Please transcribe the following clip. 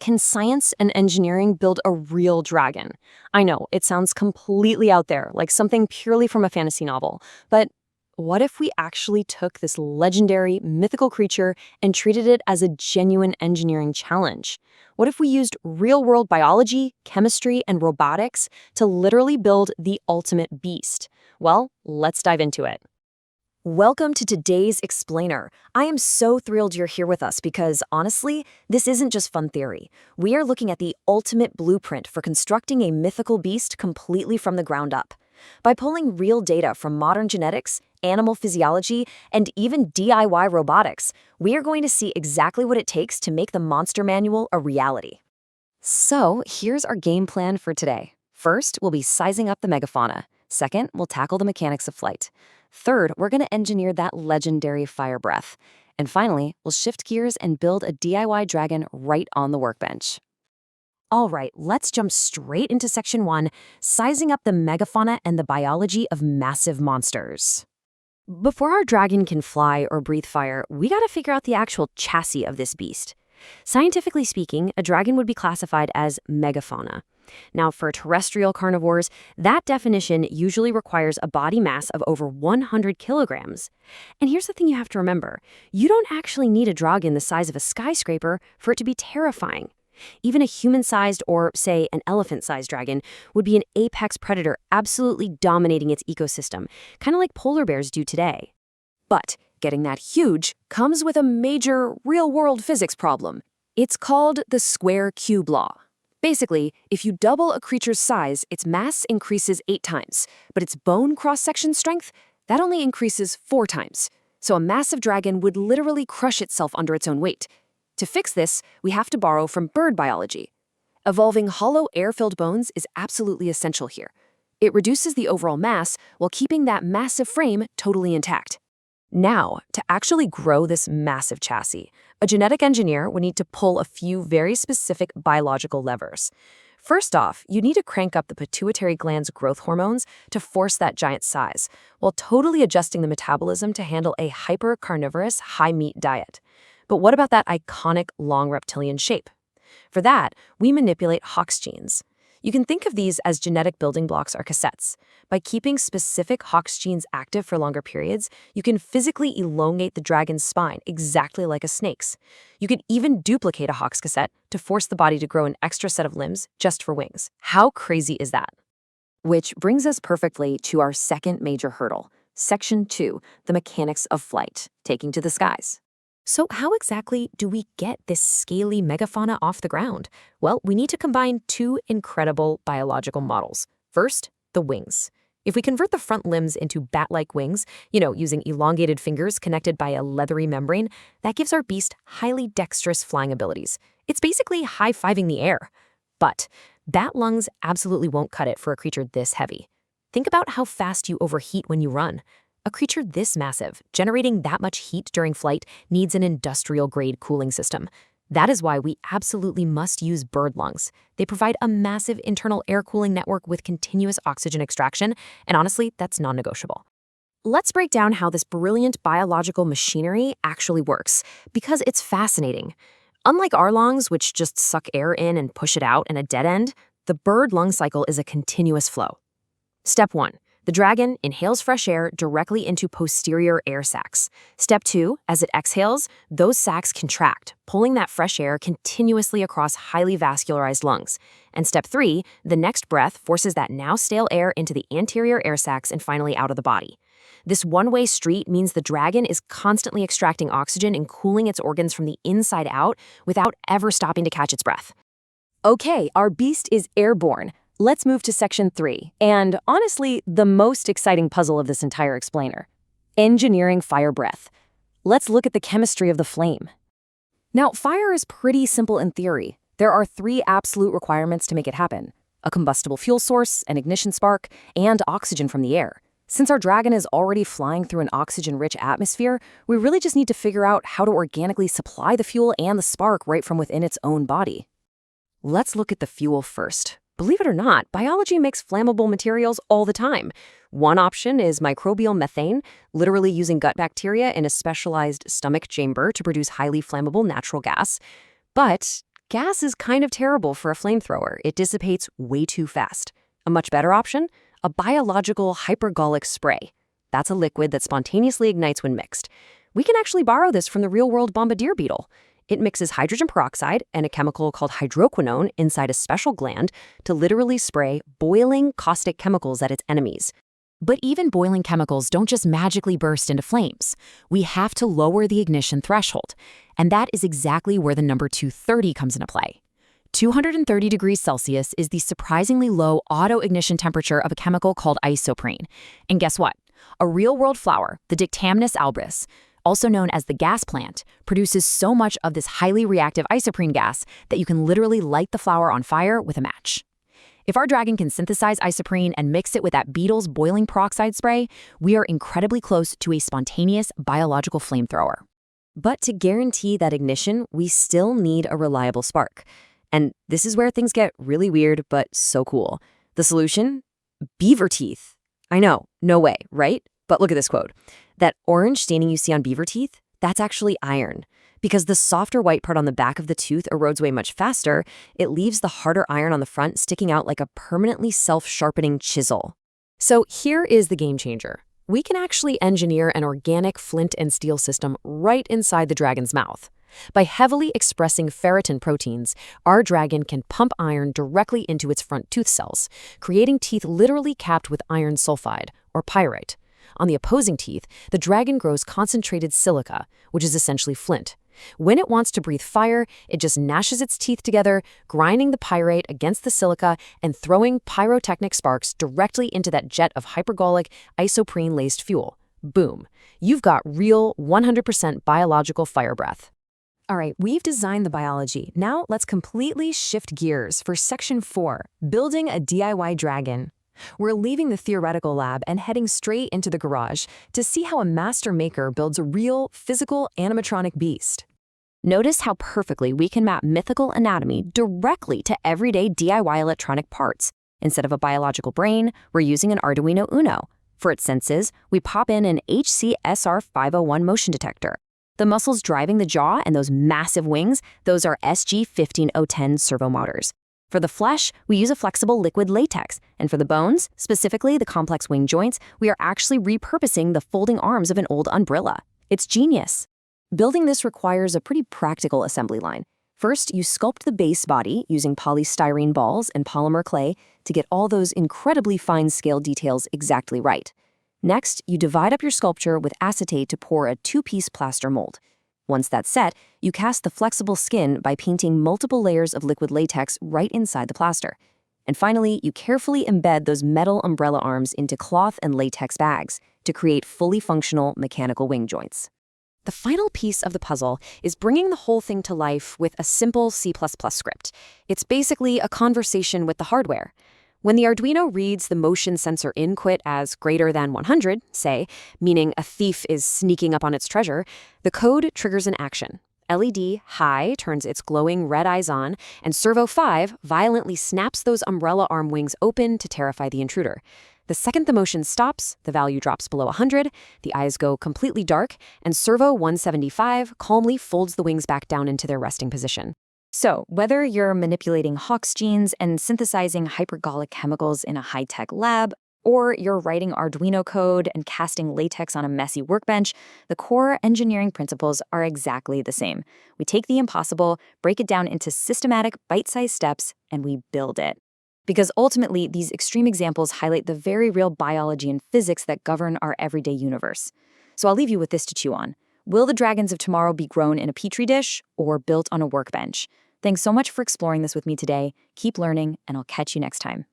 can science and engineering build a real dragon? I know, it sounds completely out there, like something purely from a fantasy novel. But what if we actually took this legendary, mythical creature and treated it as a genuine engineering challenge? What if we used real-world biology, chemistry, and robotics to literally build the ultimate beast? Well, let's dive into it. Welcome to today's Explainer. I am so thrilled you're here with us because, honestly, this isn't just fun theory. We are looking at the ultimate blueprint for constructing a mythical beast completely from the ground up. By pulling real data from modern genetics, animal physiology, and even DIY robotics, we are going to see exactly what it takes to make the monster manual a reality. So, here's our game plan for today. First, we'll be sizing up the megafauna. Second, we'll tackle the mechanics of flight. Third, we're going to engineer that legendary fire breath. And finally, we'll shift gears and build a DIY dragon right on the workbench. All right, let's jump straight into Section 1, sizing up the megafauna and the biology of massive monsters. Before our dragon can fly or breathe fire, we gotta figure out the actual chassis of this beast. Scientifically speaking, a dragon would be classified as megafauna. Now, for terrestrial carnivores, that definition usually requires a body mass of over 100 kilograms. And here's the thing you have to remember. You don't actually need a dragon the size of a skyscraper for it to be terrifying. Even a human-sized or, say, an elephant-sized dragon would be an apex predator absolutely dominating its ecosystem, kind of like polar bears do today. But getting that huge comes with a major real-world physics problem. It's called the square cube law. Basically, if you double a creature's size, its mass increases 8 times, but its bone cross-section strength, that only increases 4 times. So a massive dragon would literally crush itself under its own weight. To fix this, we have to borrow from bird biology. Evolving hollow air-filled bones is absolutely essential here. It reduces the overall mass while keeping that massive frame totally intact. Now, to actually grow this massive chassis, a genetic engineer would need to pull a few very specific biological levers. First off, you need to crank up the pituitary gland's growth hormones to force that giant size, while totally adjusting the metabolism to handle a hyper-carnivorous, high-meat diet. But what about that iconic long reptilian shape? For that, we manipulate Hox genes. You can think of these as genetic building blocks or cassettes. By keeping specific Hox genes active for longer periods, you can physically elongate the dragon's spine exactly like a snake's. You can even duplicate a Hox cassette to force the body to grow an extra set of limbs just for wings. How crazy is that? Which brings us perfectly to our second major hurdle, Section 2, the mechanics of flight, taking to the skies. So how exactly do we get this scaly megafauna off the ground? Well, we need to combine 2 incredible biological models. First, the wings. If we convert the front limbs into bat-like wings, using elongated fingers connected by a leathery membrane, that gives our beast highly dexterous flying abilities. It's basically high-fiving the air. But bat lungs absolutely won't cut it for a creature this heavy. Think about how fast you overheat when you run. A creature this massive, generating that much heat during flight, needs an industrial-grade cooling system. That is why we absolutely must use bird lungs. They provide a massive internal air cooling network with continuous oxygen extraction, and honestly, that's non-negotiable. Let's break down how this brilliant biological machinery actually works, because it's fascinating. Unlike our lungs, which just suck air in and push it out in a dead end, the bird lung cycle is a continuous flow. Step 1. The dragon inhales fresh air directly into posterior air sacs. Step 2, as it exhales, those sacs contract, pulling that fresh air continuously across highly vascularized lungs. And step 3, the next breath forces that now stale air into the anterior air sacs and finally out of the body. This one-way street means the dragon is constantly extracting oxygen and cooling its organs from the inside out without ever stopping to catch its breath. Okay, our beast is airborne. Let's move to Section 3, and honestly, the most exciting puzzle of this entire explainer. Engineering fire breath. Let's look at the chemistry of the flame. Now, fire is pretty simple in theory. There are 3 absolute requirements to make it happen: a combustible fuel source, an ignition spark, and oxygen from the air. Since our dragon is already flying through an oxygen-rich atmosphere, we really just need to figure out how to organically supply the fuel and the spark right from within its own body. Let's look at the fuel first. Believe it or not, biology makes flammable materials all the time. One option is microbial methane, literally using gut bacteria in a specialized stomach chamber to produce highly flammable natural gas. But gas is kind of terrible for a flamethrower. It dissipates way too fast. A much better option? A biological hypergolic spray. That's a liquid that spontaneously ignites when mixed. We can actually borrow this from the real-world bombardier beetle. It mixes hydrogen peroxide and a chemical called hydroquinone inside a special gland to literally spray boiling caustic chemicals at its enemies. But even boiling chemicals don't just magically burst into flames. We have to lower the ignition threshold. And that is exactly where the number 230 comes into play. 230 degrees Celsius is the surprisingly low auto-ignition temperature of a chemical called isoprene. And guess what? A real-world flower, the Dictamnus albus, also known as the gas plant, produces so much of this highly reactive isoprene gas that you can literally light the flower on fire with a match. If our dragon can synthesize isoprene and mix it with that beetle's boiling peroxide spray, we are incredibly close to a spontaneous biological flamethrower. But to guarantee that ignition, we still need a reliable spark. And this is where things get really weird, but so cool. The solution? Beaver teeth. I know, no way, right? But look at this quote. That orange staining you see on beaver teeth, that's actually iron. Because the softer white part on the back of the tooth erodes away much faster, it leaves the harder iron on the front sticking out like a permanently self-sharpening chisel. So here is the game changer. We can actually engineer an organic flint and steel system right inside the dragon's mouth. By heavily expressing ferritin proteins, our dragon can pump iron directly into its front tooth cells, creating teeth literally capped with iron sulfide, or pyrite. On the opposing teeth, the dragon grows concentrated silica, which is essentially flint. When it wants to breathe fire, it just gnashes its teeth together, grinding the pyrite against the silica and throwing pyrotechnic sparks directly into that jet of hypergolic, isoprene-laced fuel. Boom. You've got real, 100% biological fire breath. All right, we've designed the biology. Now let's completely shift gears for Section 4, Building a DIY Dragon. We're leaving the theoretical lab and heading straight into the garage to see how a master maker builds a real, physical, animatronic beast. Notice how perfectly we can map mythical anatomy directly to everyday DIY electronic parts. Instead of a biological brain, we're using an Arduino Uno. For its senses, we pop in an HCSR501 motion detector. The muscles driving the jaw and those massive wings, those are SG15010 servo motors. For the flesh, we use a flexible liquid latex, and for the bones, specifically the complex wing joints, we are actually repurposing the folding arms of an old umbrella. It's genius. Building this requires a pretty practical assembly line. First, you sculpt the base body using polystyrene balls and polymer clay to get all those incredibly fine scale details exactly right. Next, you divide up your sculpture with acetate to pour a 2-piece plaster mold. Once that's set, you cast the flexible skin by painting multiple layers of liquid latex right inside the plaster. And finally, you carefully embed those metal umbrella arms into cloth and latex bags to create fully functional mechanical wing joints. The final piece of the puzzle is bringing the whole thing to life with a simple C++ script. It's basically a conversation with the hardware. When the Arduino reads the motion sensor input as greater than 100, say, meaning a thief is sneaking up on its treasure, the code triggers an action. LED high turns its glowing red eyes on, and Servo 5 violently snaps those umbrella arm wings open to terrify the intruder. The second the motion stops, the value drops below 100, the eyes go completely dark, and Servo 175 calmly folds the wings back down into their resting position. So, whether you're manipulating Hox genes and synthesizing hypergolic chemicals in a high-tech lab, or you're writing Arduino code and casting latex on a messy workbench, the core engineering principles are exactly the same. We take the impossible, break it down into systematic, bite-sized steps, and we build it. Because ultimately, these extreme examples highlight the very real biology and physics that govern our everyday universe. So I'll leave you with this to chew on. Will the dragons of tomorrow be grown in a petri dish or built on a workbench? Thanks so much for exploring this with me today. Keep learning, and I'll catch you next time.